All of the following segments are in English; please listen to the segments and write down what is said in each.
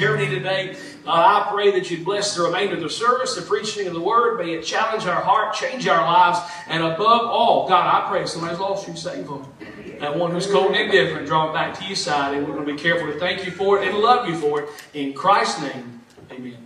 Journey today. I pray that you bless the remainder of the service, the preaching of the word. May it challenge our heart, change our lives, and above all, God, I pray if somebody's lost, you save them. That one who's cold and indifferent, draw them back to your side, and we're going to be careful to thank you for it and love you for it. In Christ's name, amen.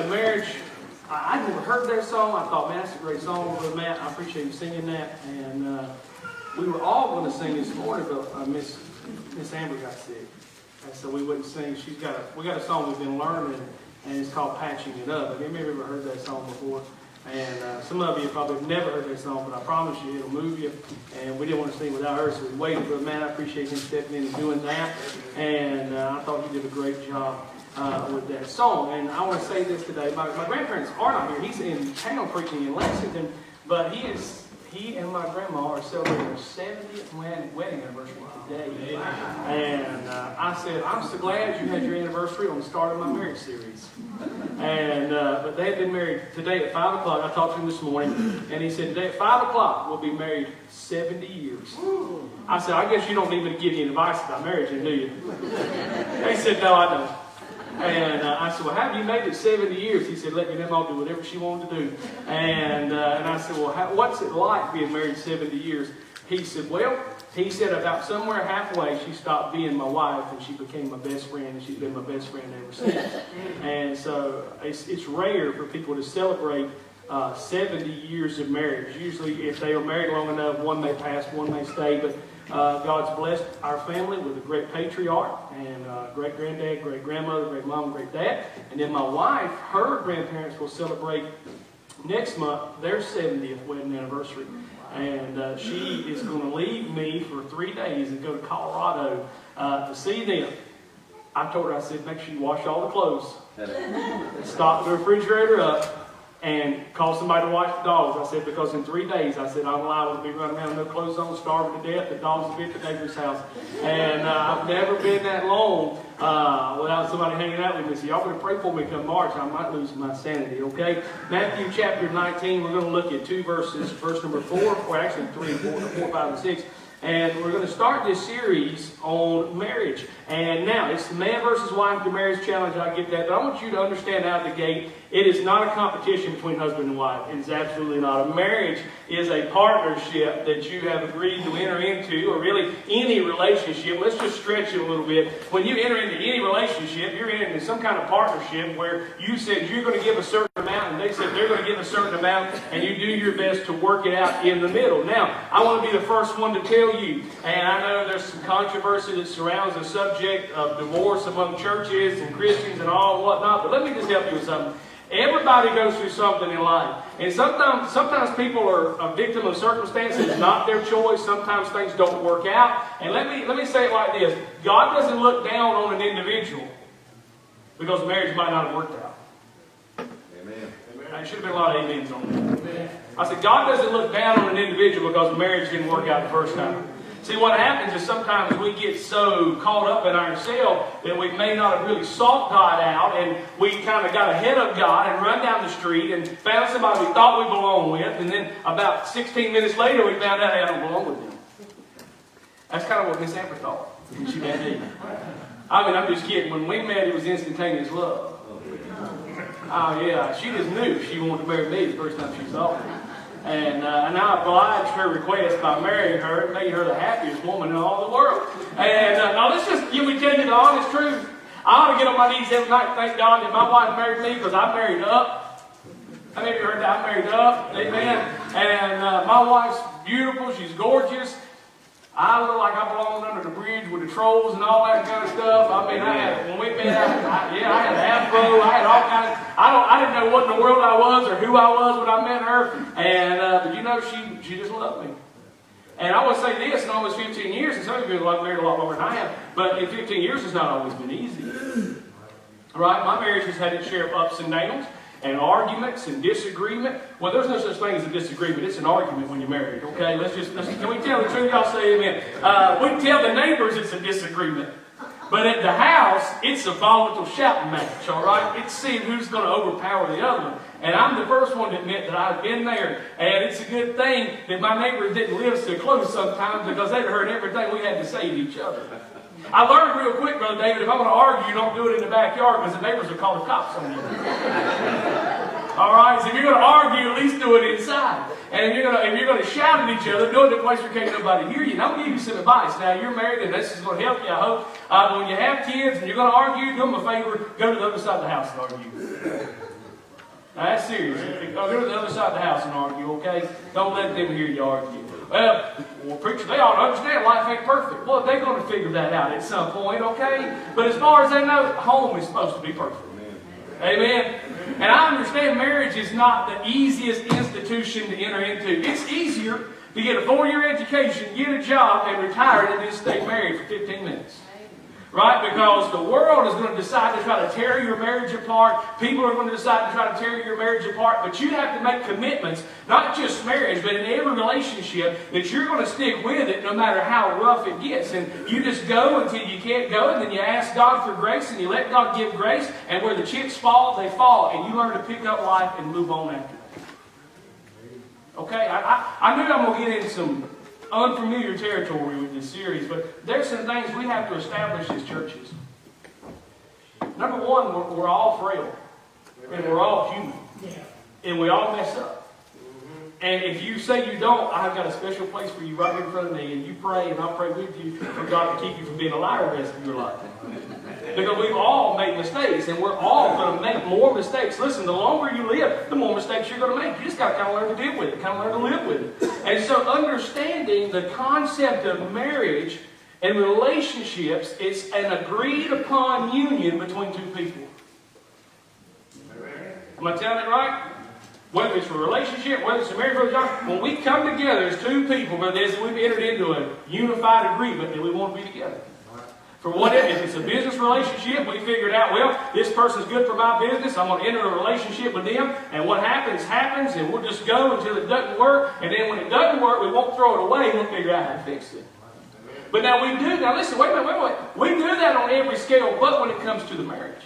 Marriage, I'd never heard that song. I thought, man, that's a great song, Brother Matt. I appreciate you singing that. And we were all going to sing this morning, but Miss Amber got sick. And so we wouldn't sing. We got a song we've been learning, and it's called Patching It Up. Have you ever heard that song before? And some of you probably have never heard that song, but I promise you it'll move you. And we didn't want to sing without her, so we waited. But man, I appreciate him stepping in and doing that. And I thought he did a great job with that song. And I want to say this today. My grandparents are not here. He's in town preaching in Lexington, but he and my grandma are celebrating their 70th wedding anniversary today. And I said, I'm so glad you had your anniversary on the start of my marriage series. And but they had been married today at 5 o'clock. I talked to him this morning, and he said, today at 5 o'clock we'll be married 70 years. I said, I guess you don't need me to give you advice about marriage, do you? They said, no, I don't. And I said, well, how have you made it 70 years? He said, let your grandma do whatever she wanted to do. And I said, well, what's it like being married 70 years? He said, well, he said about somewhere halfway she stopped being my wife and she became my best friend, and she's been my best friend ever since. And so it's rare for people to celebrate 70 years of marriage. Usually if they are married long enough, one may pass, one may stay, but God's blessed our family with a great patriarch and great granddad, great grandmother, great mom, great dad. And then my wife, her grandparents will celebrate next month their 70th wedding anniversary. And she is going to leave me for 3 days and go to Colorado to see them. I told her, I said, make sure you wash all the clothes. Stock the refrigerator up. And call somebody to watch the dogs. I said, because in 3 days, I said, I'm liable to be running around with no clothes on, starving to death. The dogs will be at the neighbor's house. And I've never been that long without somebody hanging out with me. So y'all better pray for me come March. I might lose my sanity, okay? Matthew chapter 19, we're going to look at 2 verses. Verse number 4, or actually 3, 4, 5, and 6. And we're going to start this series on marriage. And now, it's the man versus wife, the marriage challenge, I get that. But I want you to understand out of the gate, it is not a competition between husband and wife. It is absolutely not. A marriage is a partnership that you have agreed to enter into, or really any relationship. Let's just stretch it a little bit. When you enter into any relationship, you're entering into some kind of partnership where you said you're going to give a certain amount, and they said they're going to give a certain amount, and you do your best to work it out in the middle. Now, I want to be the first one to tell you, and I know there's some controversy that surrounds the subject of divorce among churches and Christians and all and whatnot, but let me just help you with something. Everybody goes through something in life. And sometimes people are a victim of circumstances, not their choice. Sometimes things don't work out. And let me say it like this. God doesn't look down on an individual because marriage might not have worked out. Amen. There should have been a lot of amens on that. Amen. I said, God doesn't look down on an individual because marriage didn't work out the first time. See, what happens is sometimes we get so caught up in ourselves that we may not have really sought God out, and we kind of got ahead of God and run down the street and found somebody we thought we belonged with, and then about 16 minutes later we found out, hey, I don't belong with them. That's kind of what Miss Amber thought. She met me. I mean, I'm just kidding. When we met, it was instantaneous love. Oh, yeah. She just knew she wanted to marry me the first time she saw me. And I obliged her request by marrying her and made her the happiest woman in all the world. And now let's just, we tell you the honest truth. I ought to get on my knees every night and thank God that my wife married me because I married up. How many of you heard that? I married up. Amen. And my wife's beautiful. She's gorgeous. I look like I belonged under the bridge with the trolls and all that kind of stuff. I mean, when we met, I had an afro. I had all kinds of, I didn't know what in the world I was or who I was when I met her. And, but she just loved me. And I would say this in almost 15 years, and some of you have married a lot longer than I have, but in 15 years it's not always been easy. Right? My marriage has had its share of ups and downs, and arguments and disagreement. Well, there's no such thing as a disagreement. It's an argument when you're married, okay? Can we tell the truth? Y'all say amen. We tell the neighbors it's a disagreement. But at the house, it's a volatile shouting match, all right? It's seeing who's going to overpower the other one. And I'm the first one to admit that I've been there. And it's a good thing that my neighbors didn't live so close sometimes because they'd heard everything we had to say to each other. I learned real quick, Brother David, if I'm going to argue, don't do it in the backyard because the neighbors will call the cops on you. All right? So if you're going to argue, at least do it inside. And if you're going to shout at each other, do it in a place where can't nobody hear you. And I'm going to give you some advice. Now, you're married, and this is going to help you, I hope. When you have kids and you're going to argue, do them a favor, go to the other side of the house and argue. Now, that's serious. Go to the other side of the house and argue, okay? Don't let them hear you argue. Well, preacher, they ought to understand life ain't perfect. Well, they're going to figure that out at some point, okay? But as far as they know, home is supposed to be perfect. Amen. And I understand marriage is not the easiest institution to enter into. It's easier to get a 4-year education, get a job, and retire than just stay married for 15 minutes. Right? Because the world is going to decide to try to tear your marriage apart. People are going to decide to try to tear your marriage apart. But you have to make commitments, not just marriage, but in every relationship, that you're going to stick with it no matter how rough it gets. And you just go until you can't go, and then you ask God for grace, and you let God give grace. And where the chips fall, they fall. And you learn to pick up life and move on after that. Okay? I knew I'm going to get into some unfamiliar territory with this series, but there's some things we have to establish as churches. Number one, we're all frail, and we're all human, and we all mess up. And if you say you don't, I've got a special place for you right here in front of me, and you pray, and I'll pray with you for God to keep you from being a liar the rest of your life. Because we've all made mistakes, and we're all going to make more mistakes. Listen, the longer you live, the more mistakes you're going to make. You just got to kind of learn to deal with it, kind of learn to live with it. And so understanding the concept of marriage and relationships, it's an agreed upon union between two people. Am I telling it right? Whether it's a relationship, whether it's a marriage, when we come together as two people, we've entered into a unified agreement that we want to be together. For whatever, if it's a business relationship, we figured out, well, this person's good for my business, I'm going to enter a relationship with them, and what happens, and we'll just go until it doesn't work, and then when it doesn't work, we won't throw it away, we'll figure out how to fix it. But now listen, wait a minute, we do that on every scale, but when it comes to the marriage.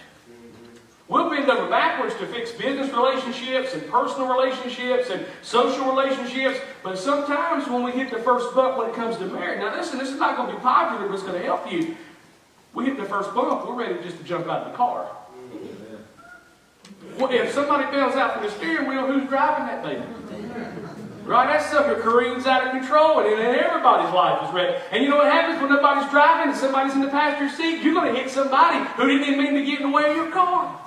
We'll bend over backwards to fix business relationships and personal relationships and social relationships. But sometimes when we hit the first bump when it comes to marriage, now listen, this is not going to be popular, but it's going to help you. We hit the first bump, we're ready just to jump out of the car. Well, if somebody bails out from the steering wheel, who's driving that baby? Right? That sucker careens out of control, and then everybody's life is wrecked. And you know what happens when nobody's driving and somebody's in the passenger seat? You're going to hit somebody who didn't even mean to get in the way of your car.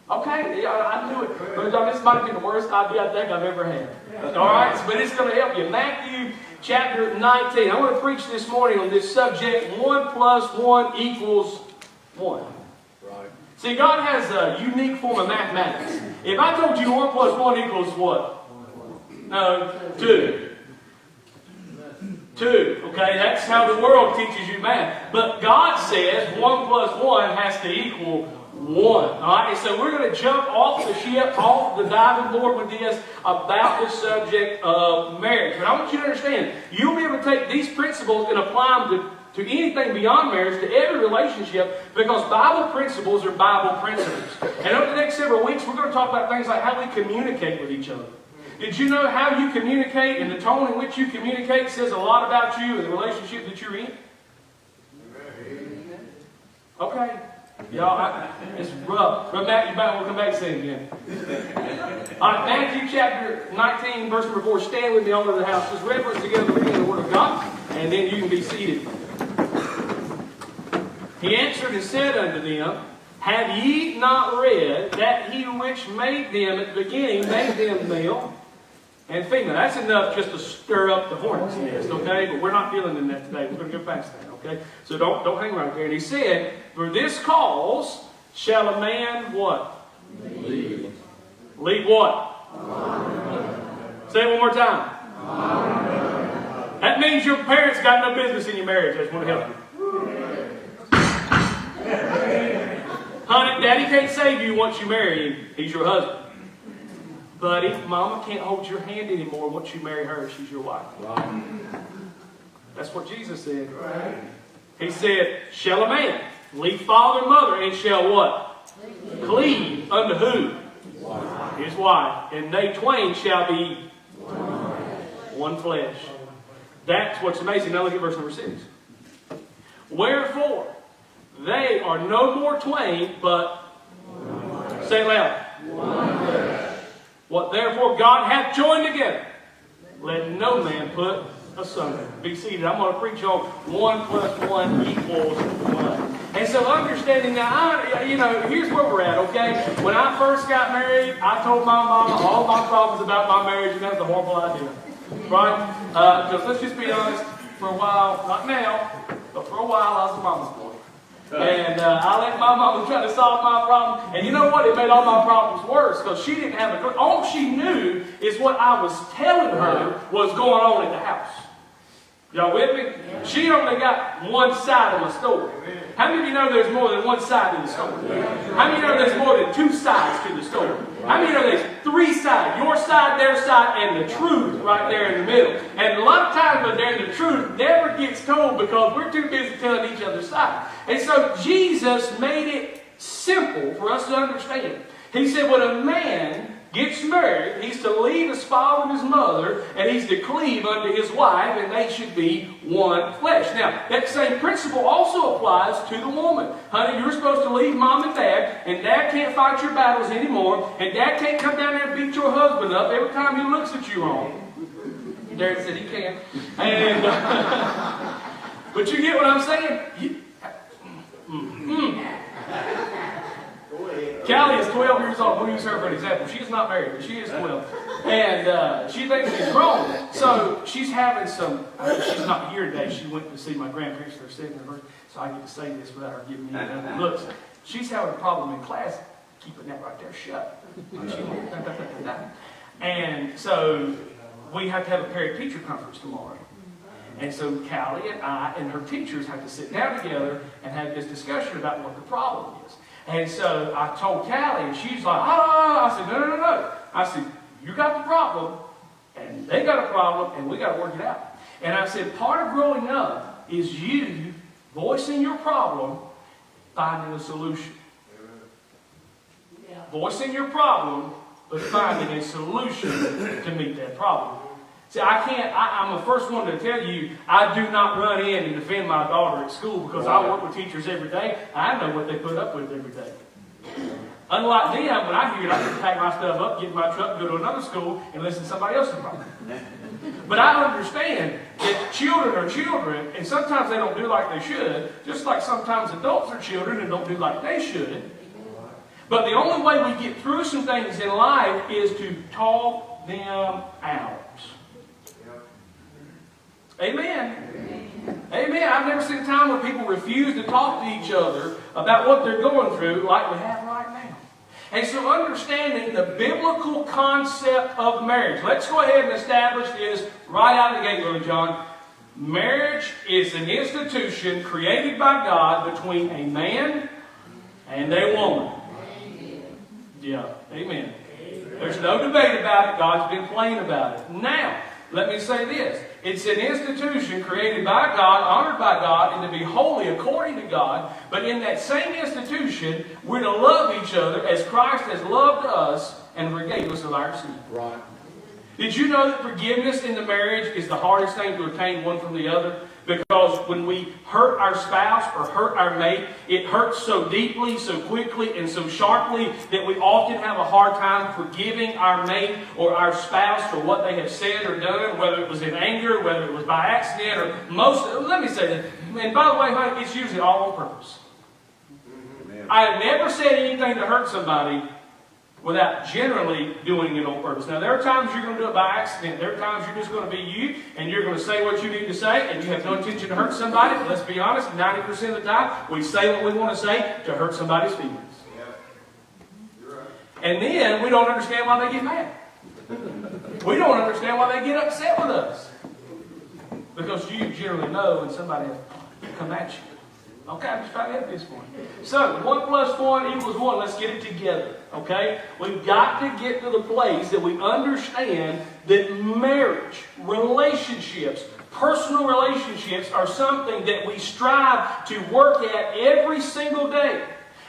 Okay, I knew it. But this might have been the worst idea I think I've ever had. All right, but it's going to help you. Matthew chapter 19. I want to preach this morning on this subject, 1 plus 1 equals 1. Right. See, God has a unique form of mathematics. If I told you 1 plus 1 equals what? No, 2. 2. Okay, that's how the world teaches you math. But God says 1 plus 1 has to equal 1. All right, and so we're going to jump off the ship, off the diving board with this about the subject of marriage. But I want you to understand, you'll be able to take these principles and apply them to anything beyond marriage, to every relationship, because Bible principles are Bible principles. And over the next several weeks, we're going to talk about things like how we communicate with each other. Did you know how you communicate and the tone in which you communicate says a lot about you and the relationship that you're in? Okay. Y'all, it's rough. But Matthew, we'll come back and say it again. All right, Matthew chapter 19, verse number 4. Stand with me all over the house. Just reference together the reading of the Word of God, and then you can be seated. He answered and said unto them, Have ye not read that he which made them at the beginning made them male and female? That's enough just to stir up the hornet's nest, okay? But we're not dealing in that today. We're going to go past that, okay? So don't hang around there. And he said, For this cause shall a man what? Leave. Leave what? Say it one more time. That means your parents got no business in your marriage. I just want to help you. Honey, Daddy can't save you once you marry him. He's your husband. Buddy, Mama can't hold your hand anymore once you marry her. She's your wife. Right. That's what Jesus said. Right. He said, Shall a man leave father and mother and shall what? Cleave unto who? His wife. And they twain shall be one flesh. That's what's amazing. Now look at verse number 6. Wherefore, they are no more twain, but say it loud. What therefore God hath joined together, let no man put asunder. Be seated. I'm going to preach on 1 plus 1 equals 1. And so understanding now, here's where we're at, okay? When I first got married, I told my mama all my problems about my marriage, and that was a horrible idea. Right? Because let's just be honest, for a while, not now, but for a while I was a mama's boy. And I let my mama try to solve my problem. And you know what? It made all my problems worse because she didn't have a clue. All she knew is what I was telling her was going on in the house. Y'all with me? She only got one side of my story. How many of you know there's more than one side to the story? How many of you know there's more than two sides to the story? How many of you know there's three sides? Your side, their side, and the truth right there in the middle. And a lot of times when there's the truth never gets told because we're too busy telling each other's side. And so Jesus made it simple for us to understand. He said when a man gets married, he's to leave his father and his mother, and he's to cleave unto his wife, and they should be one flesh. Now, that same principle also applies to the woman. Honey, you're supposed to leave mom and dad can't fight your battles anymore, and dad can't come down there and beat your husband up every time he looks at you wrong. Dad said he can. And, but you get what I'm saying? Callie is 12 years old. We'll use her for an example. She is not married, but she is 12. And she thinks she's grown. So she's having some, she's not here today. She went to see my grandparents for their 7th anniversary. So I get to say this without her giving me any looks. She's having a problem in class keeping that right there shut. And so we have to have a parent-teacher conference tomorrow. And so Callie and I and her teachers have to sit down together and have this discussion about what the problem is. And so I told Callie, and she's like, I said, no. I said, you got the problem, and they got a problem, and we got to work it out. And I said, part of growing up is you voicing your problem, finding a solution. Yeah. Voicing your problem, but finding a solution to meet that problem. See, I'm the first one to tell you, I do not run in and defend my daughter at school because I work with teachers every day. I know what they put up with every day. Unlike them, when I hear it, I can pack my stuff up, get in my truck, go to another school, and listen to somebody else's problem. But I understand that children are children, and sometimes they don't do like they should, just like sometimes adults are children and don't do like they should. But the only way we get through some things in life is to talk them out. Amen. Amen. I've never seen a time where people refuse to talk to each other about what they're going through like we have right now. And so understanding the biblical concept of marriage. Let's go ahead and establish this right out of the gate, Brother John. Marriage is an institution created by God between a man and a woman. Yeah. Amen. There's no debate about it. God's been plain about it. Now, let me say this. It's an institution created by God, honored by God, and to be holy according to God. But in that same institution, we're to love each other as Christ has loved us and forgave us of our sin. Right. Did you know that forgiveness in the marriage is the hardest thing to attain one from the other? Because when we hurt our spouse or hurt our mate, it hurts so deeply, so quickly, and so sharply that we often have a hard time forgiving our mate or our spouse for what they have said or done, whether it was in anger, whether it was by accident, or let me say that, and by the way, honey, it's usually all on purpose. I have never said anything to hurt somebody without generally doing it on purpose. Now, there are times you're going to do it by accident. There are times you're just going to be you, and you're going to say what you need to say, and you have no intention to hurt somebody. But let's be honest, 90% of the time, we say what we want to say to hurt somebody's feelings. Yeah. You're right. And then we don't understand why they get mad. We don't understand why they get upset with us. Because you generally know when somebody has come at you. Okay, I'm just trying to get this point. So, 1 plus 1 equals 1. Let's get it together. Okay? We've got to get to the place that we understand that marriage, relationships, personal relationships are something that we strive to work at every single day.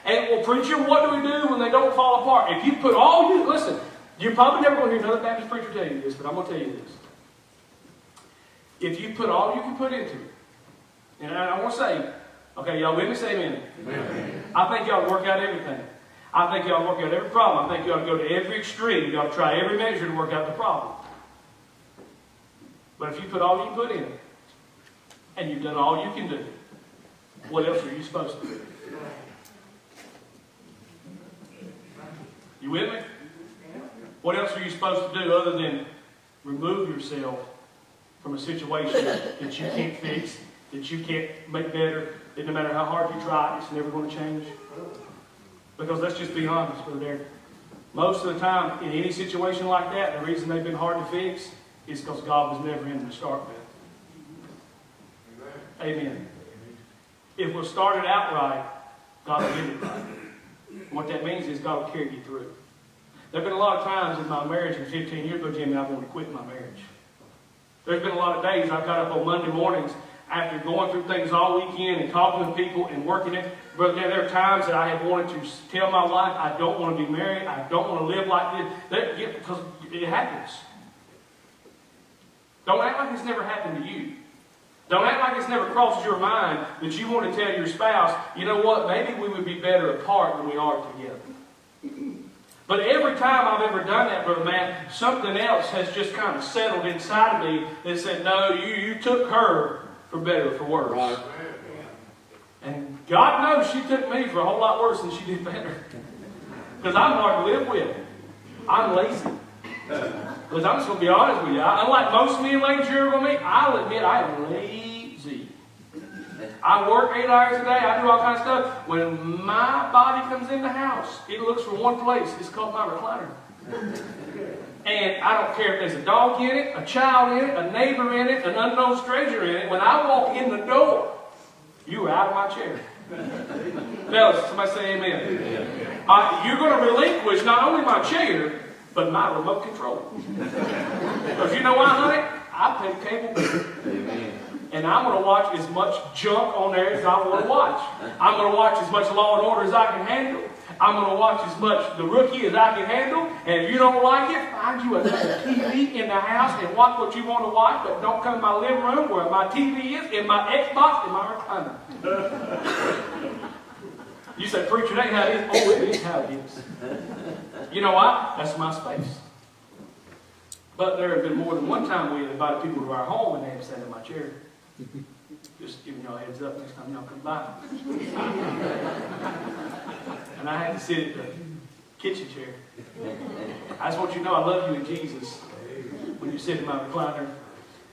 And, well, preacher, what do we do when they don't fall apart? If you put all you... Listen, you're probably never going to hear another Baptist preacher tell you this, but I'm going to tell you this. If you put all you can put into it, and I want to say... Okay, y'all with me? Say amen. Amen. I think y'all work out everything. I think y'all work out every problem. I think y'all go to every extreme. Y'all try every measure to work out the problem. But if you put all you put in, and you've done all you can do, what else are you supposed to do? You with me? What else are you supposed to do other than remove yourself from a situation that you can't fix that you can't make better, that no matter how hard you try, it's never going to change? Because let's just be honest, Brother Derek. Most of the time, in any situation like that, the reason they've been hard to fix is because God was never in them to start with. Amen. If we'll start it out right, God will get it right. What that means is God will carry you through. There have been a lot of times in my marriage, and 15 years ago, Jimmy, I want to quit my marriage. There's been a lot of days I've got up on Monday mornings after going through things all weekend and talking to people and working it. Brother, there are times that I have wanted to tell my wife, I don't want to be married. I don't want to live like this. Because it happens. Don't act like it's never happened to you. Don't act like it's never crossed your mind that you want to tell your spouse, you know what, maybe we would be better apart than we are together. But every time I've ever done that, Brother Matt, something else has just kind of settled inside of me that said, no, you took her for better or for worse. Right. And God knows she took me for a whole lot worse than she did better. Because I'm hard to live with. I'm lazy. Because I'm just going to be honest with you. Unlike most men and ladies you're going to meet, I'll admit I am lazy. I work 8 hours a day. I do all kinds of stuff. When my body comes in the house, it looks for one place. It's called my recliner. And I don't care if there's a dog in it, a child in it, a neighbor in it, an unknown stranger in it. When I walk in the door, you are out of my chair. Fellas, somebody say amen. You're going to relinquish not only my chair, but my remote control. Because you know why, honey? I pay cable bill. And I'm going to watch as much junk on there as I want to watch. I'm going to watch as much Law and Order as I can handle. I'm going to watch as much The Rookie as I can handle. And if you don't like it, find you another TV in the house and watch what you want to watch. But don't come to my living room where my TV is, and my Xbox, and my recliner. You say, preacher, that ain't how it is. Oh, it is how it is. You know why? That's my space. But there have been more than one time we have invited people to our home and they have sat in my chair. Just giving y'all a heads up next time y'all come by. And I had to sit at the kitchen chair. I just want you to know I love you in Jesus when you sit in my recliner.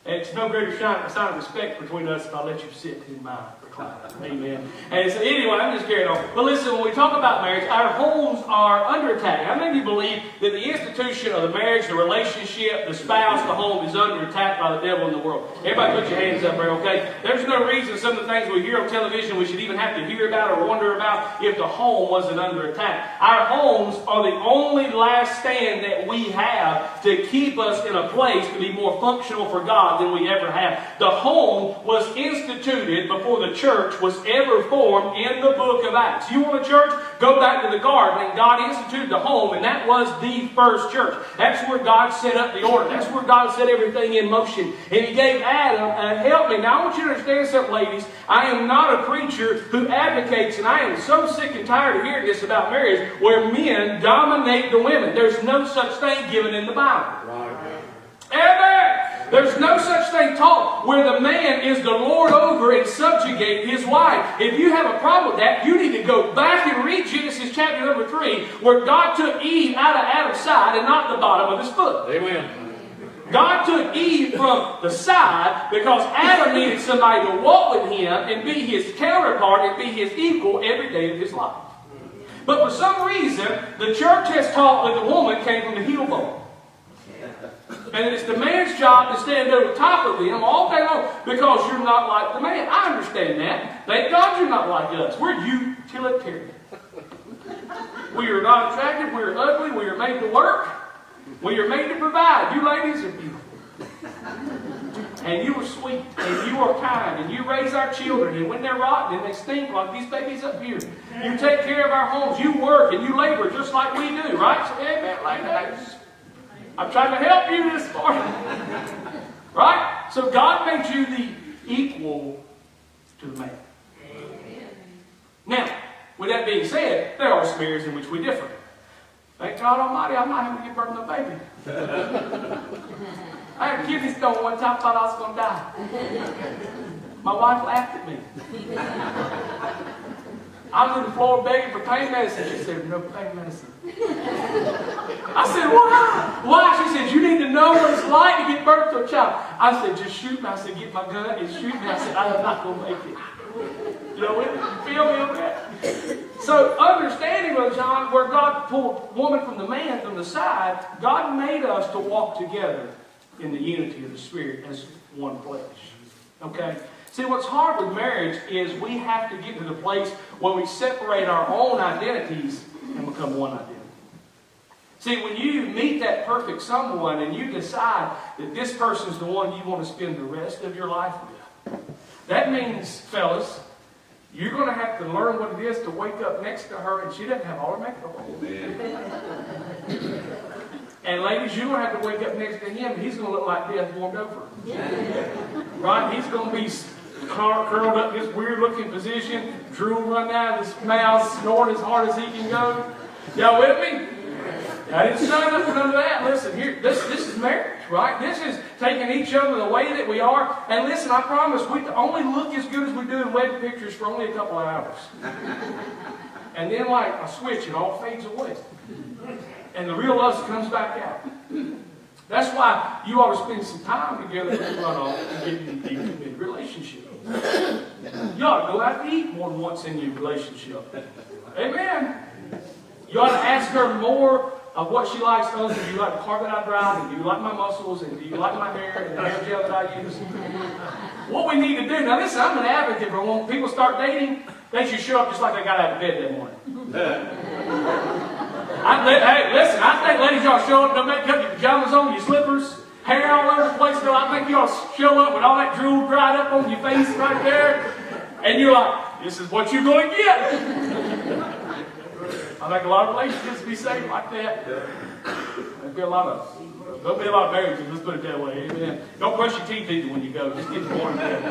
And it's no greater sign of respect between us if I let you sit in my recliner. Amen. And so anyway, I'm just carrying on. But listen, when we talk about marriage, our homes are under attack. How many of you believe that the institution of the marriage, the relationship, the spouse, the home is under attack by the devil in the world? Everybody put your hands up there, okay? There's no reason some of the things we hear on television we should even have to hear about or wonder about if the home wasn't under attack. Our homes are the only last stand that we have to keep us in a place to be more functional for God than we ever have. The home was instituted before the church was ever formed in the book of Acts. You want a church? Go back to the garden, and God instituted the home, and that was the first church. That's where God set up the order. That's where God set everything in motion. And He gave Adam a helpmate. Now I want you to understand something, ladies. I am not a preacher who advocates, and I am so sick and tired of hearing this about marriage, where men dominate the women. There's no such thing given in the Bible. Right. Amen. There's no such thing taught where the man is the Lord over and subjugate his wife. If you have a problem with that, you need to go back and read Genesis chapter number 3, where God took Eve out of Adam's side and not the bottom of his foot. Amen. God took Eve from the side because Adam needed somebody to walk with him and be his counterpart and be his equal every day of his life. But for some reason, the church has taught that the woman came from the heel bone. And it's the man's job to stand over top of him all day long because you're not like the man. I understand that. Thank God you're not like us. We're utilitarian. We are not attractive. We are ugly. We are made to work. We are made to provide. You ladies are beautiful. And you are sweet. And you are kind. And you raise our children. And when they're rotten and they stink like these babies up here, you take care of our homes. You work and you labor just like we do. Right? So, amen, ladies. I'm trying to help you this morning. Right? So God made you the equal to the man. Now, with that being said, there are some areas in which we differ. Thank God Almighty, I'm not having to give birth to a baby. I had a kidney stone one time, thought I was going to die. My wife laughed at me. I was on the floor begging for pain medicine. She said, no pain medicine. I said, why? Why? She said, you need to know what it's like to give birth to a child. I said, just shoot me. I said, get my gun and shoot me. I said, I'm not going to make it. You know, you feel me on that? So understanding, Brother John, where God pulled woman from the man from the side, God made us to walk together in the unity of the Spirit as one flesh. Okay? See, what's hard with marriage is we have to get to the place where we separate our own identities and become one identity. See, when you meet that perfect someone and you decide that this person's the one you want to spend the rest of your life with, that means, fellas, you're going to have to learn what it is to wake up next to her and she doesn't have all her makeup on. And ladies, you're going to have to wake up next to him and he's going to look like death warmed over. Right? He's going to be curled up in this weird looking position, drool running out of his mouth, snoring as hard as he can go. Y'all with me? I didn't sign up for none of that. Listen, here, this is marriage, right? This is taking each other the way that we are. And listen, I promise, we only look as good as we do in wedding pictures for only a couple of hours. And then like a switch, it all fades away. And the real us comes back out. That's why you ought to spend some time together in front of and get in a deep committed relationship. You ought to go out to eat more than once in your relationship. Amen. You ought to ask her more of what she likes. Do you like the carpet I drive? And do you like my muscles? And do you like my hair? And the hair gel that I use? What we need to do. Now listen, I'm an advocate for when people start dating, they should show up just like they got out of bed that morning. Hey, listen, I think ladies, y'all show up, don't make up your pajamas on, your slippers, hair all over the place. I think y'all show up with all that drool dried up on your face right there. And you're like, this is what you're going to get. I think a lot of relationships be saved like that. There'll be a lot of marriages, let's put it that way. Amen. Don't brush your teeth either when you go. Just get the morning bed.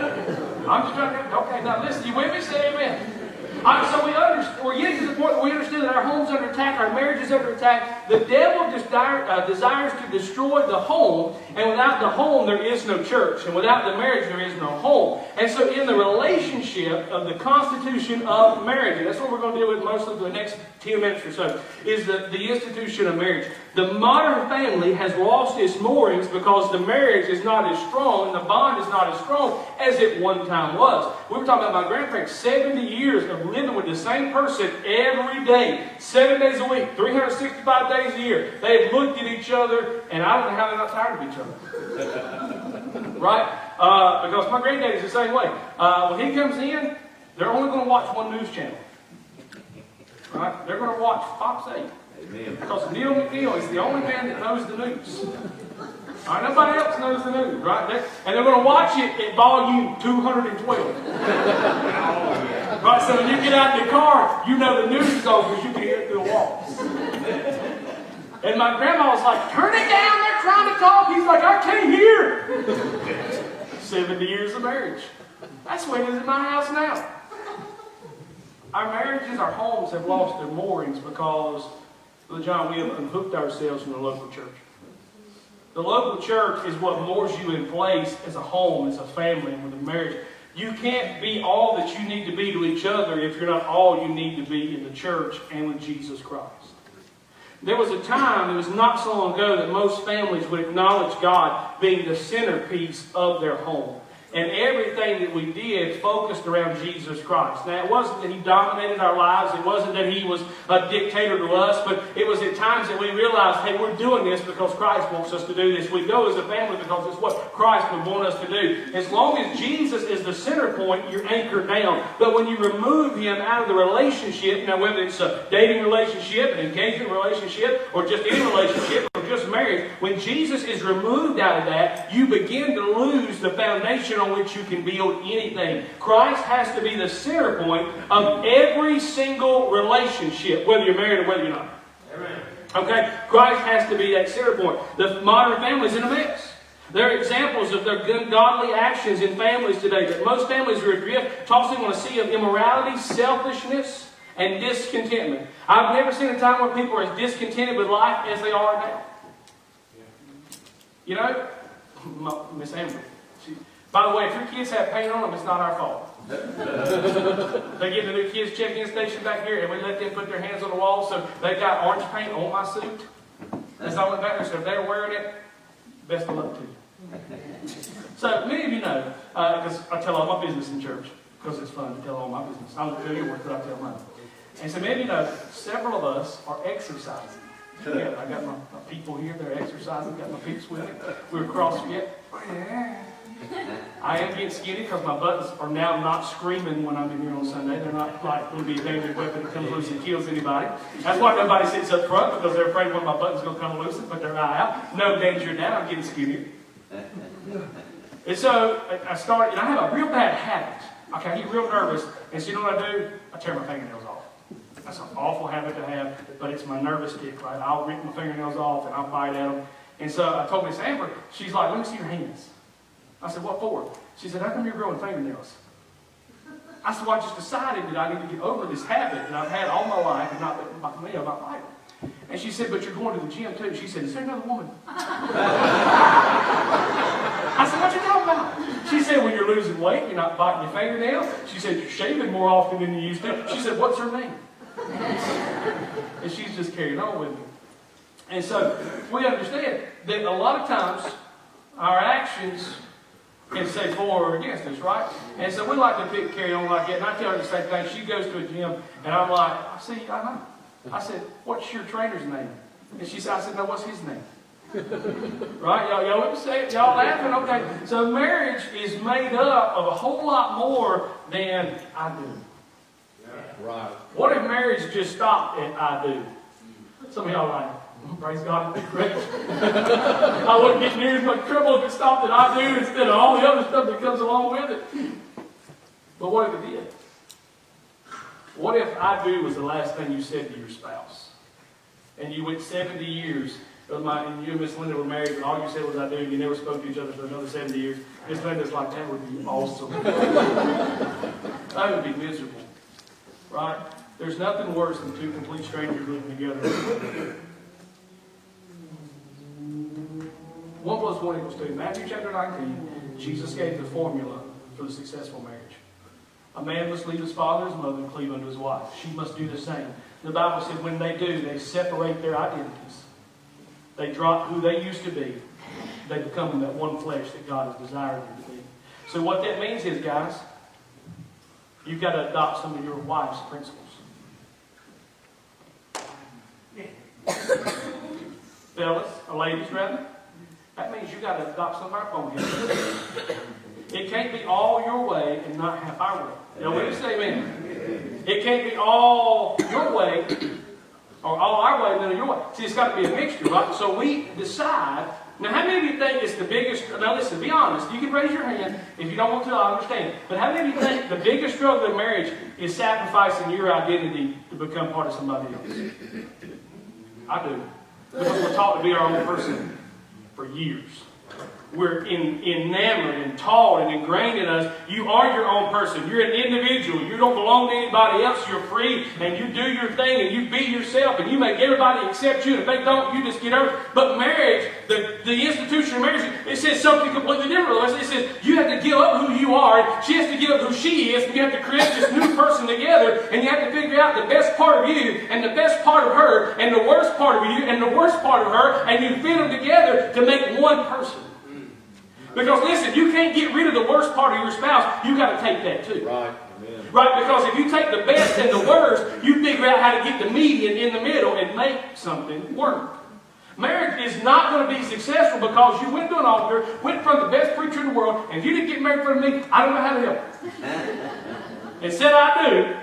I'm just trying to, okay, now listen, you with me? Say amen. So we're getting to the point where we understand that our home's under attack, our marriage is under attack. The devil desires to destroy the home, and without the home there is no church, and without the marriage there is no home. And so in the relationship of the constitution of marriage, and that's what we're going to deal with mostly for the next 10 minutes or so, is the institution of marriage. The modern family has lost its moorings because the marriage is not as strong and the bond is not as strong as it one time was. We were talking about my grandparents, 70 years of living with the same person every day, 7 days a week, 365 days a year. They have looked at each other, and I don't know how they're not tired of each other. Right? Because my granddaddy's the same way. When he comes in, they're only going to watch one news channel. Right? They're going to watch Fox 8. Amen. Because Neil McNeil is the only man that knows the news. All right, nobody else knows the news, right? And they're going to watch it at volume 212. Right, so when you get out in the car, you know the news is over because you can hear it through the walls. And my grandma was like, turn it down, they're trying to talk. He's like, I can't hear. 70 years of marriage. That's what it is in my house now. Our marriages, our homes have lost their moorings because, Brother John, we have unhooked ourselves from the local church. The local church is what moors you in place as a home, as a family, and with a marriage. You can't be all that you need to be to each other if you're not all you need to be in the church and with Jesus Christ. There was a time, it was not so long ago, that most families would acknowledge God being the centerpiece of their home. And everything that we did focused around Jesus Christ. Now, it wasn't that He dominated our lives. It wasn't that He was a dictator to us. But it was at times that we realized, hey, we're doing this because Christ wants us to do this. We go as a family because it's what Christ would want us to do. As long as Jesus is the center point, you're anchored down. But when you remove Him out of the relationship, now whether it's a dating relationship, an engagement relationship, or just any relationship, or just marriage, when Jesus is removed out of that, you begin to lose the foundation on which you can build anything. Christ has to be the center point of every single relationship, whether you're married or whether you're not. Amen. Okay? Christ has to be that center point. The modern family is in a mess. There are examples of their ungodly actions in families today. That most families are adrift, tossing on a sea of immorality, selfishness, and discontentment. I've never seen a time where people are as discontented with life as they are now. You know, Miss Amber, By the way, if your kids have paint on them, it's not our fault. They get the new kids check-in station back here, and we let them put their hands on the wall, so they got orange paint on my suit. As I went back there, so if they're wearing it, best of luck to you. So many of you know, because I tell all my business in church, because it's fun to tell all my business. I don't tell your work, but I tell mine. And so many of you know, several of us are exercising. Yeah, I got my people here, they're exercising, got my peeps with me. We're CrossFit. I am getting skinny because my buttons are now not screaming when I'm in here on Sunday. They're not like going to be a dangerous weapon that comes loose and kills anybody. That's why nobody sits up front, because they're afraid one of my buttons is going to come loose and put their eye out. No danger now, I'm getting skinnier. And so I started, and I have a real bad habit. Okay, I get real nervous, and so you know what I do? I tear my fingernails off. That's an awful habit to have, but it's my nervous tick, right? I'll rip my fingernails off, and I'll bite at them. And so I told Miss Amber, she's like, let me see your hands. I said, what for? She said, how come you're growing fingernails? I said, well, I just decided that I need to get over this habit that I've had all my life, and not like it. And she said, but you're going to the gym too. She said, is there another woman? I said, what you talking about? She said, when you're losing weight, you're not biting your fingernails. She said, you're shaving more often than you used to. She said, what's her name? And she's just carrying on with me. And so we understand that a lot of times our actions can say for or against us, right? And so we like to carry on like that. And I tell her the same thing. She goes to a gym, and I'm like, see, I know. I said, what's your trainer's name? And she said, I said, no, what's his name? Right? Y'all let me say it. Y'all laughing? Okay. So marriage is made up of a whole lot more than I do. Right. What if marriage just stopped at I do? Some of y'all are like, praise God, it'd be great. I wouldn't get near as much trouble if it stopped at I do instead of all the other stuff that comes along with it. But what if it did? What if I do was the last thing you said to your spouse? And you went 70 years, and you and Miss Linda were married, and all you said was I do, and you never spoke to each other for another 70 years. Miss Linda's like, that would be awesome. That would be miserable. Right? There's nothing worse than two complete strangers living together. 1 + 1 = 2. Matthew chapter 19, Jesus gave the formula for the successful marriage. A man must leave his father and his mother and cleave unto his wife. She must do the same. The Bible said when they do, they separate their identities. They drop who they used to be. They become that one flesh that God has desired them to be. So what that means is, guys, you've got to adopt some of your wife's principles. Fellas, or ladies rather, that means you've got to adopt some of our boneheads. It can't be all your way and not half our way. You know what you say, amen? It can't be all your way or all our way and none of your way. See, it's got to be a mixture, right? So we decide. Now, how many of you think it's the biggest... Now, listen, be honest. You can raise your hand. If you don't want to, I understand. But how many of you think the biggest struggle in marriage is sacrificing your identity to become part of somebody else? I do. Because we're taught to be our own person for years. We're enamored and taught and ingrained in us. You are your own person. You're an individual. You don't belong to anybody else. You're free, and you do your thing, and you be yourself, and you make everybody accept you. And if they don't, you just get over. But marriage, the institution of marriage, it says something completely different. It says you have to give up who you are, and she has to give up who she is, and you have to create this new person together, and you have to figure out the best part of you, and the best part of her, and the worst part of you, and the worst part of her, and you fit them together to make one person. Because listen, you can't get rid of the worst part of your spouse. You've got to take that too. Right. Amen. Right? Because if you take the best and the worst, you figure out how to get the median in the middle and make something work. Marriage is not going to be successful because you went to an altar, went in front of the best preacher in the world, and if you didn't get married in front of me, I don't know how to help. And said I do,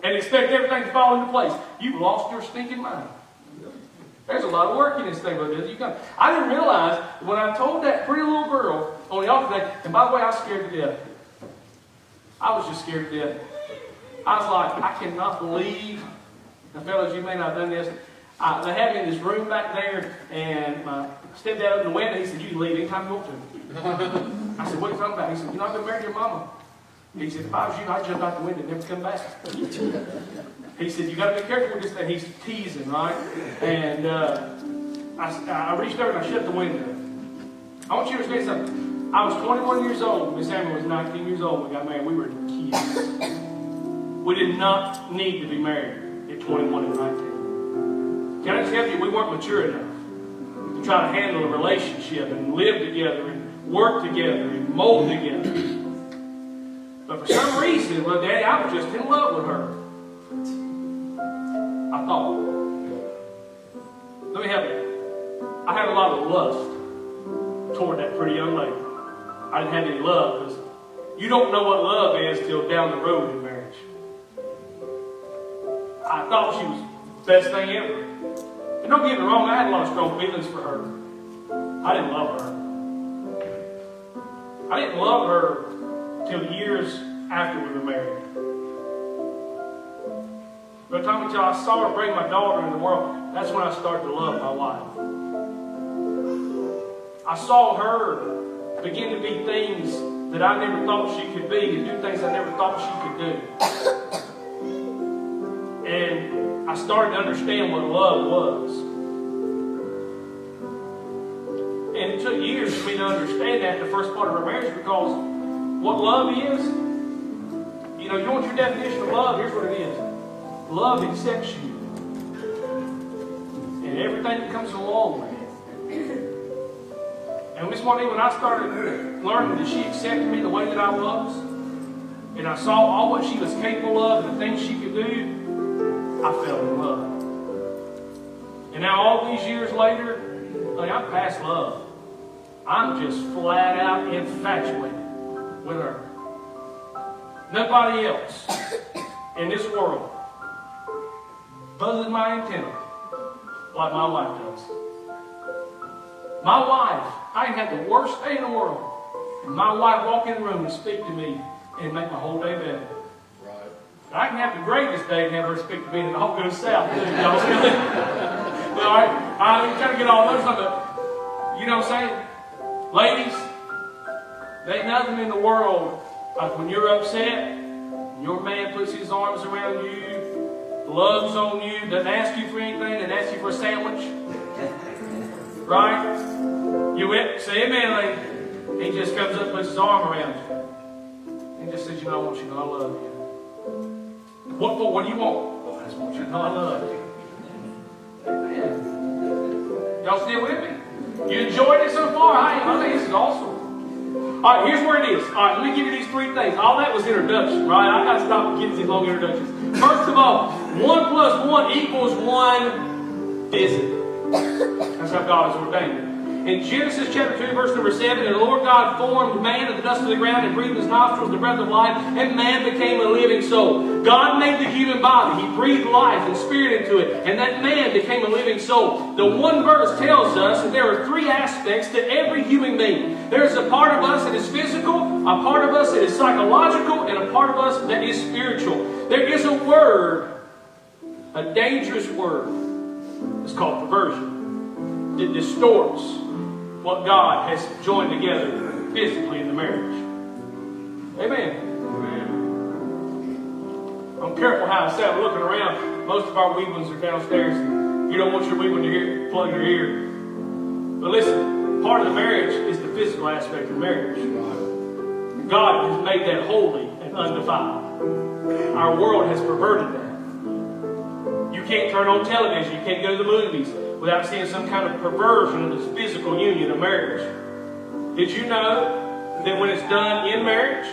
and expect everything to fall into place. You've lost your stinking mind. There's a lot of work in this thing, but I didn't realize when I told that pretty little girl on the altar day, and by the way, I was scared to death. I was just scared to death. I was like, I cannot believe, now fellas, you may not have done this. They had me in this room back there, and my stepdad opened the window. He said, you can leave anytime you want to. I said, what are you talking about? He said, you're not going to marry your mama. He said, if I was you, I'd jump out the window and never come back. He said, you got to be careful with this thing. He's teasing, right? And I reached over and I shut the window. I want you to understand something. I was 21 years old. Miss Amber was 19 years old when we got married. We were kids. We did not need to be married at 21 and 19. Can I just help you? We weren't mature enough to try to handle a relationship and live together and work together and mold together. But for some reason, well, Daddy, I was just in love with her. I thought. Let me help you. I had a lot of lust toward that pretty young lady. I didn't have any love, because you don't know what love is till down the road in marriage. I thought she was the best thing ever. And don't get me wrong, I had a lot of strong feelings for her. I didn't love her. I didn't love her till years after we were married. By the time until I saw her bring my daughter into the world, that's when I started to love my wife. I saw her begin to be things that I never thought she could be and do things I never thought she could do. And I started to understand what love was. And it took years for me to understand that in the first part of our marriage, because what love is, you want your definition of love, here's what it is. Love accepts you. And everything that comes along with it. And Miss Juanita, when I started learning that she accepted me the way that I was, and I saw all what she was capable of and the things she could do, I fell in love. And now all these years later, I'm past love. I'm just flat out infatuated with her. Nobody else in this world buzzes my antenna like my wife does. My wife, I can have the worst day in the world, and my wife walk in the room and speak to me and make my whole day better. Right. I can have the greatest day and have her speak to me and it all goes south. Y'all see that? All right? I'm trying to get all those on the, you know what I'm saying? Ladies, there ain't nothing in the world like when you're upset, and your man puts his arms around you, loves on you, doesn't ask you for anything, doesn't ask you for a sandwich. Right? You went, say amen, lady. He just comes up and puts his arm around you. He just says, I want you to know I love you. What do you want? Oh, I just want you to know I love you. Amen. Y'all still with me? You enjoyed it so far? I think this is awesome. All right, here's where it is. All right, let me give you these three things. All that was introduction, right? I got to stop getting these long introductions. First of all, 1 + 1 equals 1 visit. That's how God has ordained it. In Genesis chapter 2, verse number 7, and the Lord God formed man of the dust of the ground and breathed in his nostrils the breath of life, and man became a living soul. God made the human body. He breathed life and spirit into it, and that man became a living soul. The one verse tells us that there are 3 aspects to every human being. There's a part of us that is physical, a part of us that is psychological, and a part of us that is spiritual. There is a word, a dangerous word. It's called perversion. It distorts what God has joined together physically in the marriage. Amen. I'm careful how I say. I'm looking around. Most of our wee ones are downstairs. You don't want your wee one to plug your ear. But listen, part of the marriage is the physical aspect of marriage. God has made that holy and undefiled. Our world has perverted that. You can't turn on television. You can't go to the movies without seeing some kind of perversion of this physical union of marriage. Did you know that when it's done in marriage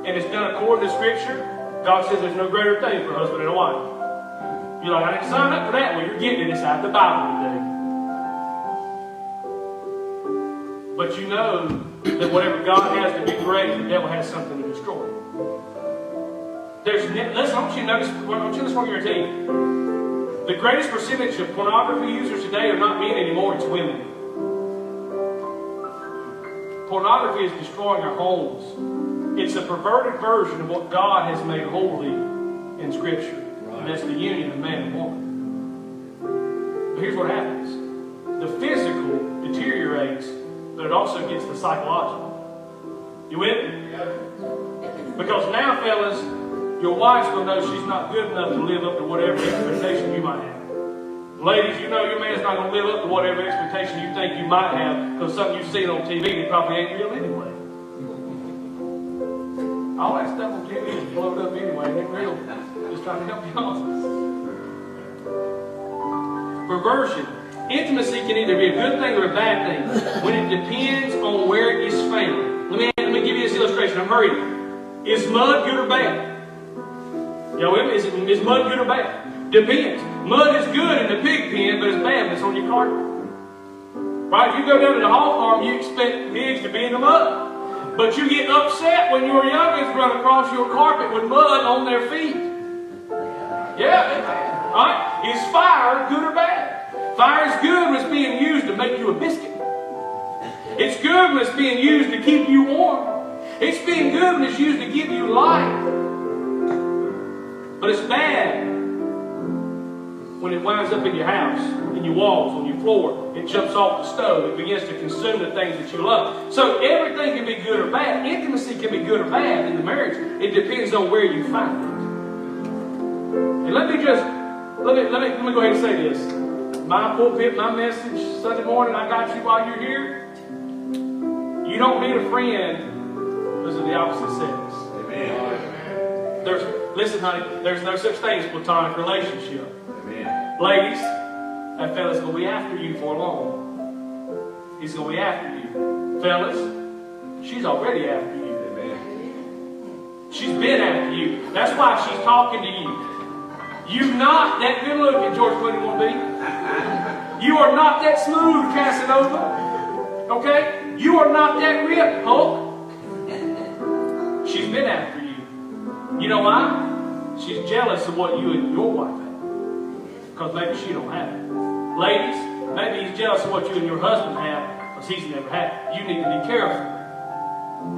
and it's done according to Scripture, God says there's no greater thing for a husband and a wife? You're like, I didn't sign up for that. Well, you're getting it inside the Bible today. But you know that whatever God has to be great, the devil has something to destroy. Listen, I want you to notice, I want you to listen to what I'm going to tell you. The greatest percentage of pornography users today are not men anymore, it's women. Pornography is destroying our homes. It's a perverted version of what God has made holy in Scripture. Right. And that's the union of man and woman. But here's what happens. The physical deteriorates, but it also gets the psychological. You with me? Yeah. Because now, fellas, your wife will know she's not good enough to live up to whatever expectation you might have. Ladies, you know your man's not going to live up to whatever expectation you think you might have because something you've seen on TV that probably ain't real anyway. All that stuff on TV is blowed up anyway. It ain't real. Just trying to help you out. Perversion. Intimacy can either be a good thing or a bad thing when it depends on where it is found. Let me give you this illustration. I'm hurrying. Is mud good or bad? Y'all with me? Is mud good or bad? Depends. Mud is good in the pig pen, but it's bad when it's on your carpet. Right? If you go down to the hog farm, you expect pigs to be in the mud. But you get upset when your youngins run across your carpet with mud on their feet. Yeah. All right? Is fire good or bad? Fire is good when it's being used to make you a biscuit. It's good when it's being used to keep you warm. It's being good when it's used to give you light. But it's bad when it winds up in your house, in your walls, on your floor. It jumps off the stove. It begins to consume the things that you love. So everything can be good or bad. Intimacy can be good or bad in the marriage. It depends on where you find it. And let me go ahead and say this. My pulpit, my message, Sunday morning, I got you while you're here. You don't need a friend because of the opposite sex. Amen. Listen, honey, there's no such thing as platonic relationship. Amen. Ladies, that fella's going to be after you for long. He's going to be after you. Fellas, she's already after you. Amen. She's been after you. That's why she's talking to you. You're not that good looking George Clooney want to be. You are not that smooth Casanova. Okay? You are not that ripped Hulk. She's been after you. You know why? She's jealous of what you and your wife have. Because maybe she don't have it. Ladies, maybe he's jealous of what you and your husband have because he's never had it. You need to be careful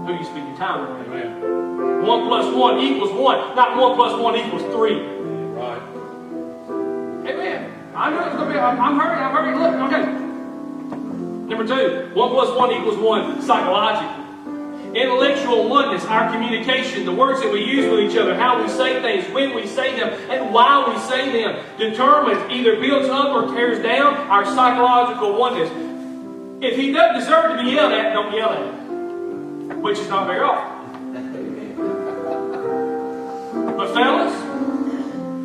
who you spend your time with. Amen. 1 plus 1 equals 1. Not 1 plus 1 equals 3. Right. Amen. I know it's going to be, I'm hurrying. Look, okay. Number 2, 1 plus 1 equals 1 psychologically. Intellectual oneness, our communication, the words that we use with each other, how we say things, when we say them, and why we say them, determines, either builds up or tears down our psychological oneness. If he doesn't deserve to be yelled at, don't yell at him. Which is not very often. But fellas,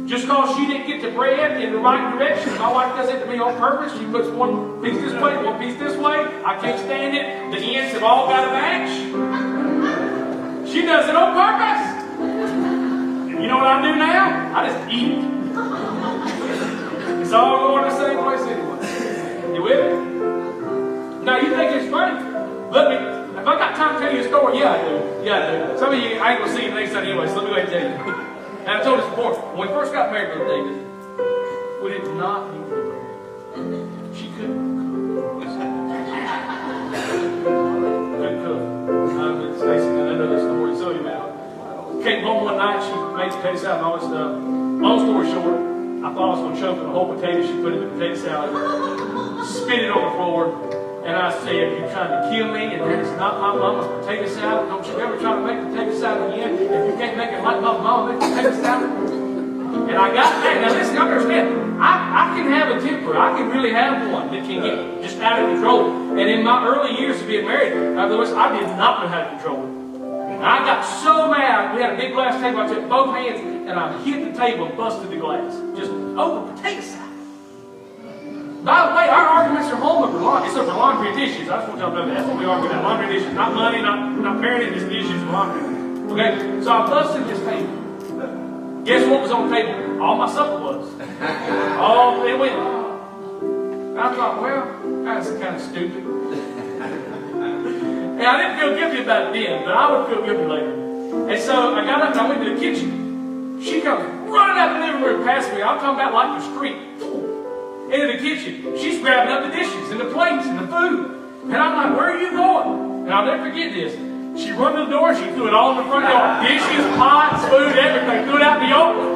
just because she didn't get the bread in the right direction, my wife does it to me on purpose. She puts one piece this way, one piece this way. I can't stand it. The ends have all got to match. She does it on purpose. You know what I do now? I just eat it. It's all going to the same place anyway. You with me? Now you think it's funny? If I got time to tell you a story, yeah I do. Some of you, I ain't going to see you next time anyway, so let me go ahead and tell you. And I told this before, when we first got married with David, we did not need to be married. She couldn't cook. Stacy, I know this story, so you know. Came home one night, she made potato salad and all this stuff. Long story short, I thought I was going to choke on the whole potato she put in the potato salad, spit it on the floor, and I said, "You're trying to kill me, and that is not my mama's potato salad. Don't you ever try to make potato salad again. If you can't make it like my mama makes potato salad." And I got that. Now listen, understand, I can have a temper. I can really have one that can get just out of control. And in my early years of being married, I did not know how to control it. And I got so mad. We had a big glass table. I took both hands and I hit the table and busted the glass. Just over potato salad. By the way, our arguments are home over laundry. It's over laundry and dishes. I just want y'all to know that. That's what we argue about. Laundry and dishes. Not money, not parenting, just dishes, laundry. Okay? So I busted this table. Guess what was on the table? All my supper was. Oh, it went. And I thought, well, that's kind of stupid. And I didn't feel guilty about it then, but I would feel guilty later. And so I got up and I went to the kitchen. She comes running out the living room past me. I'm talking about like the street. Into the kitchen. She's grabbing up the dishes and the plates and the food. And I'm like, where are you going? And I'll never forget this. She run to the door, she threw it all in the front yard. Dishes, pots, food, everything. Threw it out in the open.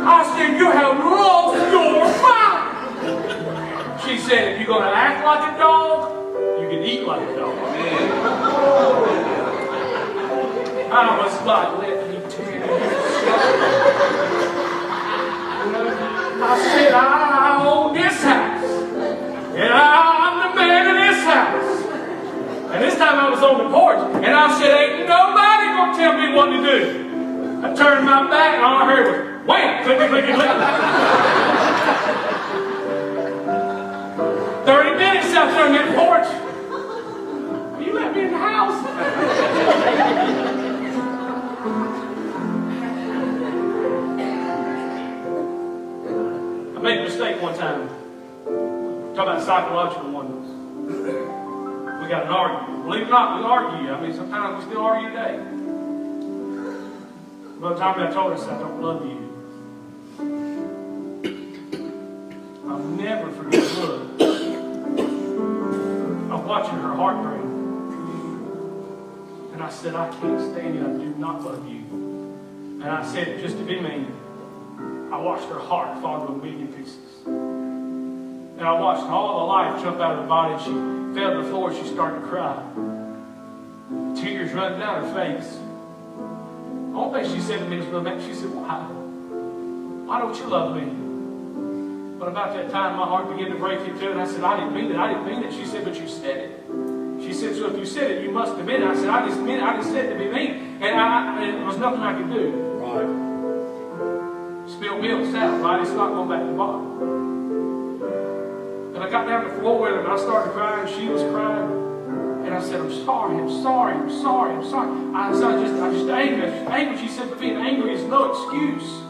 I said, you have lost your mind. She said, if you're going to act like a dog, you can eat like a dog. I was like, let me tell you. I said, I own this was on the porch, and I said, ain't nobody gonna tell me what to do. I turned my back, and all I heard was, wham, click, click, click, click. 30 minutes out there on that porch. You let me in the house. I made a mistake one time. Talk about psychological oneness. We got an argument. Believe it or not, we argue. I mean, sometimes we still argue today. By the time I told her, I said, I don't love you. I'll never forget her. I'm watching her heart break. And I said, I can't stand you. I do not love you. And I said, just to be mean, I watched her heart fall to a million pieces. And I watched all the life jump out of her body. She fell to the floor. She started to cry. Tears running down her face. The only thing she said to me was, she said, why? Why don't you love me? But about that time, my heart began to break in two, and I said, I didn't mean it. I didn't mean it. She said, but you said it. She said, so if you said it, you must have meant it. I said, I just meant it. I just said it to be mean. And there was nothing I could do. Right. Spilled milk, south, right? It's not going back to the bottom. And I got down to the floor with her, and I started crying. She was crying. And I said, I'm sorry. I said, I just angry. She said, but being angry is no excuse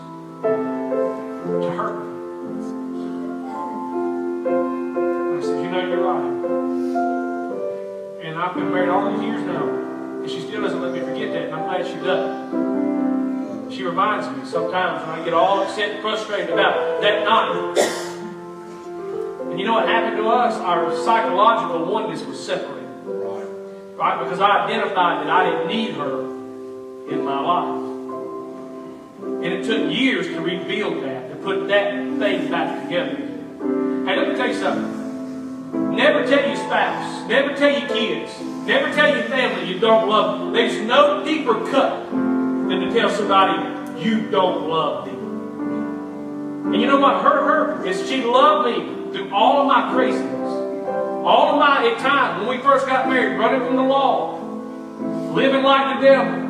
to hurt me. And I said, you know, you're right. And I've been married all these years now, and she still doesn't let me forget that, and I'm glad she does. She reminds me sometimes when I get all upset and frustrated about that night. And you know what happened to us? Our psychological oneness was separated. Right? Because I identified that I didn't need her in my life. And it took years to rebuild that, to put that thing back together. Hey, let me tell you something. Never tell your spouse, never tell your kids, never tell your family you don't love them. There's no deeper cut than to tell somebody you don't love them. And you know what hurt her? Is she loved me through all of my craziness. All of my, at times, when we first got married, running from the law, living like the devil,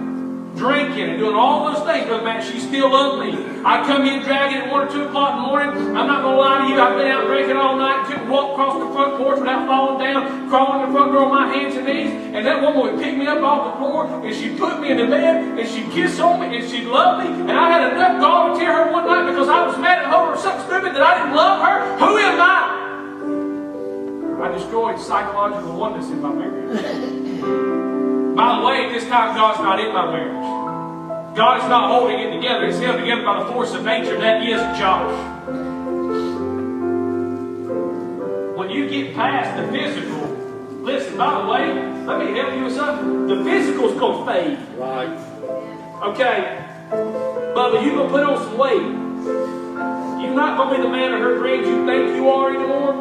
drinking and doing all those things, Brother Matt, she still loved me. I'd come in dragging at 1 or 2 o'clock in the morning. I'm not going to lie to you, I've been out drinking all night, couldn't walk across the front porch without falling down, crawling in the front door on my hands and knees, and that woman would pick me up off the floor, and she'd put me in the bed, and she'd kiss on me, and she'd love me, and I had enough gall to tear her one night because I was mad at her over something stupid that I didn't love her. Who am I? I destroyed psychological oneness in my marriage. By the way, this time God's not in my marriage. God is not holding it together. It's held together by the force of nature. That is Josh. When you get past the physical, listen, by the way, let me help you with something. The physical's going to fade. Right. Okay? Bubba, you're going to put on some weight. You're not going to be the man of her dreams you think you are anymore.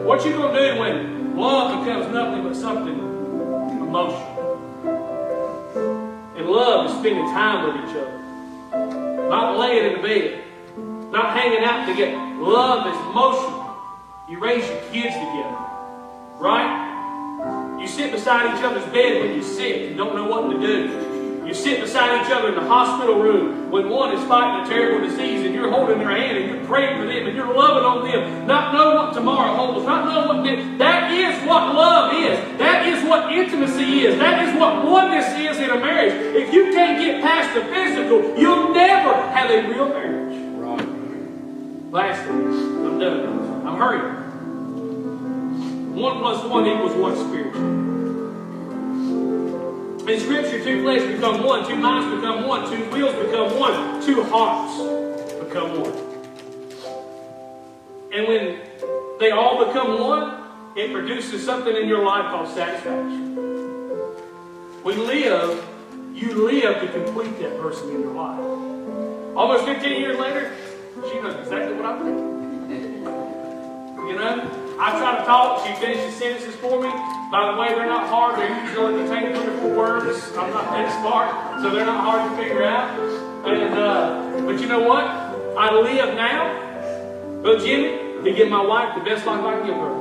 What you going to do when love becomes nothing but something emotional? And love is spending time with each other. Not laying in the bed. Not hanging out together. Love is emotional. You raise your kids together. Right? You sit beside each other's bed when you're sick and don't know what to do. You sit beside each other in the hospital room when one is fighting a terrible disease and you're holding their hand and you're praying for them and you're loving on them, not knowing what tomorrow holds, not knowing what that is what love is. That is what intimacy is. That is what oneness is in a marriage. If you can't get past the physical, you'll never have a real marriage. Right. Lastly, I'm done. I'm hurrying. 1 + 1 = 1 spiritually. In Scripture, 2 flesh become one, 2 minds become one, 2 wills become one, 2 hearts become one. And when they all become one, it produces something in your life called satisfaction. When you live to complete that person in your life. Almost 15 years later, she knows exactly what I'm thinking. You know? I try to talk, she finishes sentences for me. By the way, they're not hard, they're usually containing 3 or 4 words. I'm not that smart, so they're not hard to figure out. And but you know what? I live now, Brother Jimmy, to give my wife the best life I can give her.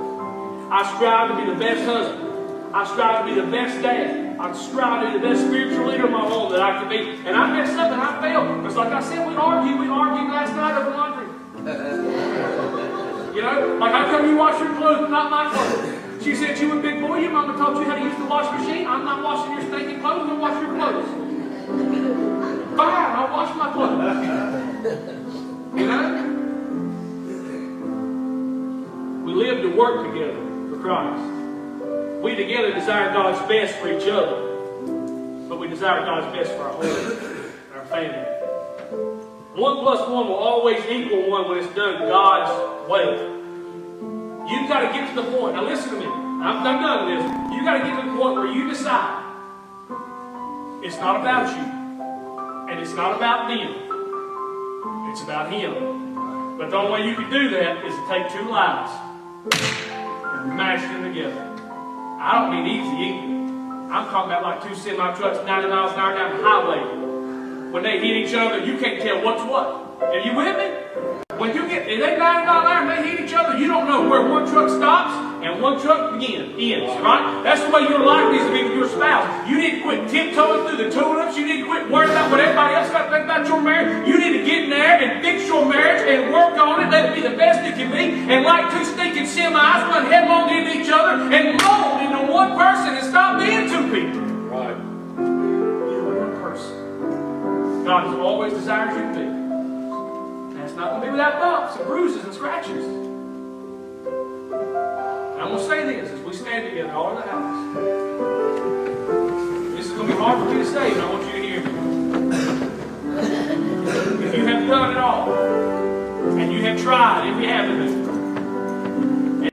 I strive to be the best husband. I strive to be the best dad. I strive to be the best spiritual leader in my home that I can be. And I mess up and I fail. Because like I said, we argued last night over laundry. You know, like how come you wash your clothes but not my clothes? She said, you a big boy, your mama taught you how to use the wash machine. I'm not washing your stinking clothes, I'm going to wash your clothes. Fine, I'll wash my clothes. You know? We live to work together for Christ. We together desire God's best for each other. But we desire God's best for our home and our family. 1 plus 1 will always equal 1 when it's done God's way. You've got to get to the point. Now listen to me. I'm done with this. You've got to get to the point where you decide it's not about you. And it's not about them. It's about Him. But the only way you can do that is to take 2 lives and mash them together. I don't mean easy either. I'm talking about like 2 semi trucks 90 miles an hour down the highway. When they hit each other, you can't tell what's what. Are you with me? When you get, if they 90 miles an hour and they hit each other, you don't know where one truck stops and one truck ends, right? That's the way your life needs to be with your spouse. You need to quit tiptoeing through the tulips. You need to quit worrying about what everybody else got to think about your marriage. You need to get in there and fix your marriage and work on it. Let it be the best it can be. And like 2 stinking semis, run headlong into each other and mold into one person and stop being 2 people. Right. You're one person. God has always desired you to be. It's not going to be without bumps and bruises and scratches. And I'm going to say this as we stand together all in the house. This is going to be hard for me to say, but I want you to hear me. If you have done it all, and you have tried, if you haven't,